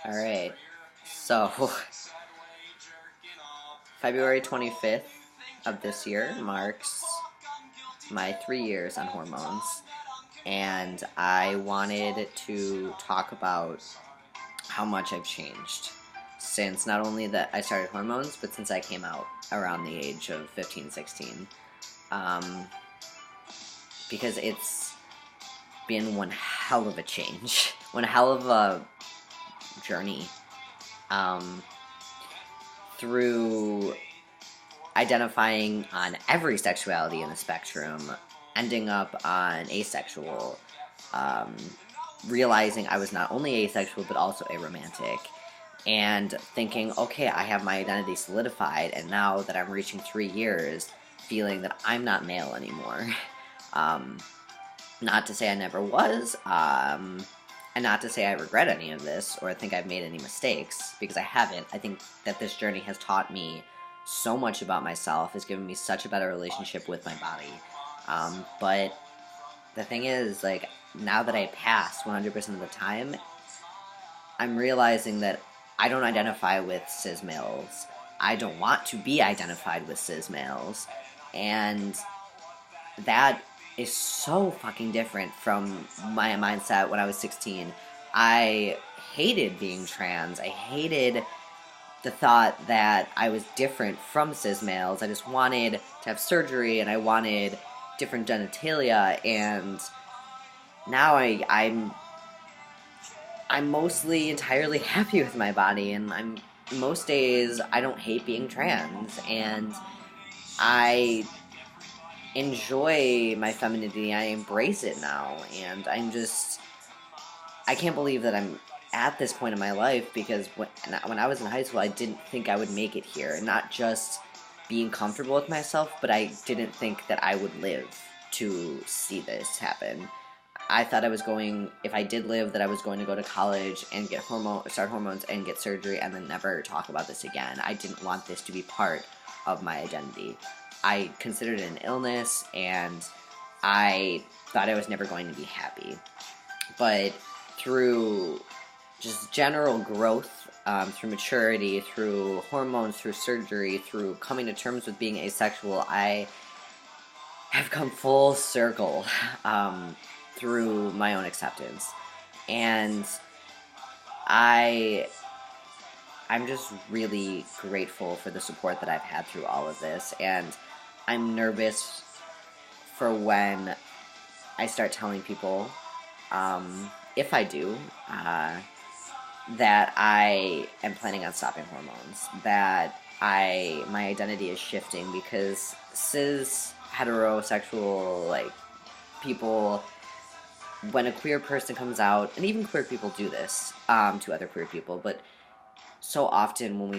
Alright, so February 25th of this year marks my 3 years on hormones, and I wanted to talk about how much I've changed since not only that I started hormones, but since I came out around the age of 15, 16. Um, because it's been one hell of a change, one hell of a journey. Um, through identifying on every sexuality in the spectrum, ending up on asexual, um, realizing I was not only asexual but also aromantic, and thinking, okay, I have my identity solidified, and now that I'm reaching 3 years, feeling that I'm not male anymore. um, Not to say I never was, and not to say I regret any of this or think I've made any mistakes, because I haven't. I think that this journey has taught me so much about myself, has given me such a better relationship with my body. But the thing is, like, now that I pass 100% of the time, I'm realizing that I don't identify with cis males. I don't want to be identified with cis males. And that is so fucking different from my mindset when I was 16. I hated being trans. I hated the thought that I was different from cis males. I just wanted to have surgery and I wanted different genitalia, and now I'm mostly entirely happy with my body, and most days I don't hate being trans, and I enjoy my femininity. I embrace it now, and I can't believe that I'm at this point in my life, because when I was in high school, I didn't think I would make it here, and not just being comfortable with myself, but I didn't think that I would live to see this happen. I thought I was going, if I did live, that I was going to go to college and start hormones and get surgery and then never talk about this again. I didn't want this to be part of my identity. I considered it an illness, and I thought I was never going to be happy. But through just general growth, through maturity, through hormones, through surgery, through coming to terms with being asexual, I have come full circle through my own acceptance. And I I'm just really grateful for the support that I've had through all of this, and I'm nervous for when I start telling people, if I do, that I am planning on stopping hormones, that my identity is shifting, because cis heterosexual, like, people, when a queer person comes out, and even queer people do this to other queer people, but so often when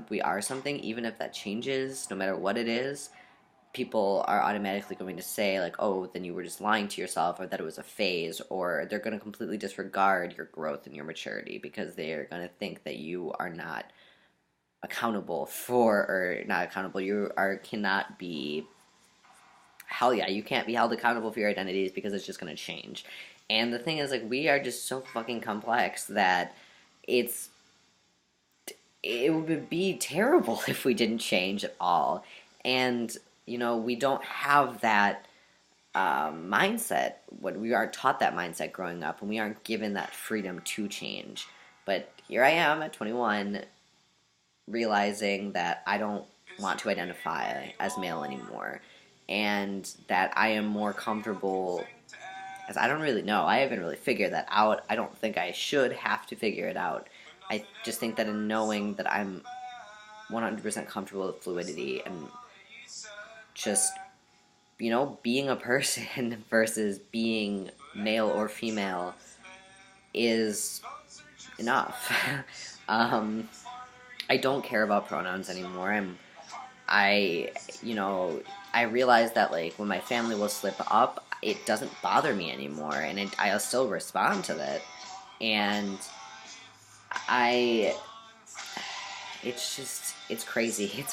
we are something, even if that changes, no matter what it is, people are automatically going to say, like, oh, then you were just lying to yourself, or that it was a phase, or they're going to completely disregard your growth and your maturity, because they're going to think that you are not accountable for, or not accountable, cannot be, hell yeah, you can't be held accountable for your identities, because it's just going to change. And the thing is, like, we are just so fucking complex that it's it would be terrible if we didn't change at all. And, we don't have that mindset. When we aren't taught that mindset growing up, and we aren't given that freedom to change. But here I am at 21, realizing that I don't want to identify as male anymore, and that I am more comfortable, as I don't really know. I haven't really figured that out. I don't think I should have to figure it out. I just think that in knowing that I'm 100% comfortable with fluidity, and just, being a person versus being male or female is enough. um, I don't care about pronouns anymore. I, you know, I realize that, like, when my family will slip up, it doesn't bother me anymore, and I'll still respond to that. And I, it's crazy.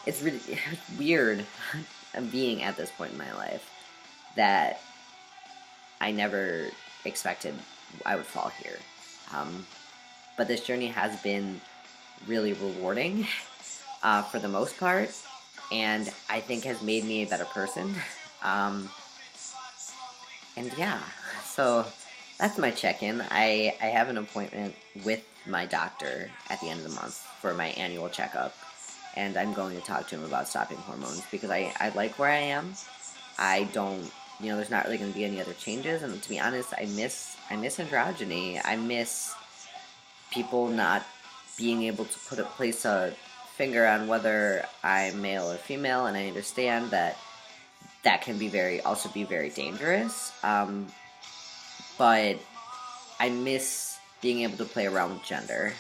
It's really weird being at this point in my life that I never expected I would fall here. Um, but this journey has been really rewarding for the most part, and I think has made me a better person. Um, and yeah, so that's my check-in. I have an appointment with my doctor at the end of the month for my annual checkup, and I'm going to talk to him about stopping hormones because I like where I am. I don't, there's not really going to be any other changes, and to be honest, I miss androgyny. I miss people not being able to place a finger on whether I'm male or female, and I understand that can be also be very dangerous. But I miss being able to play around with gender.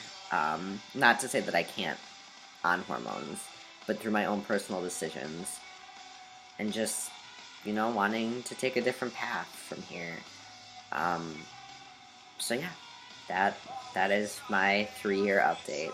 Not to say that I can't on hormones, but through my own personal decisions, and just wanting to take a different path from here. So yeah, that is my 3-year update.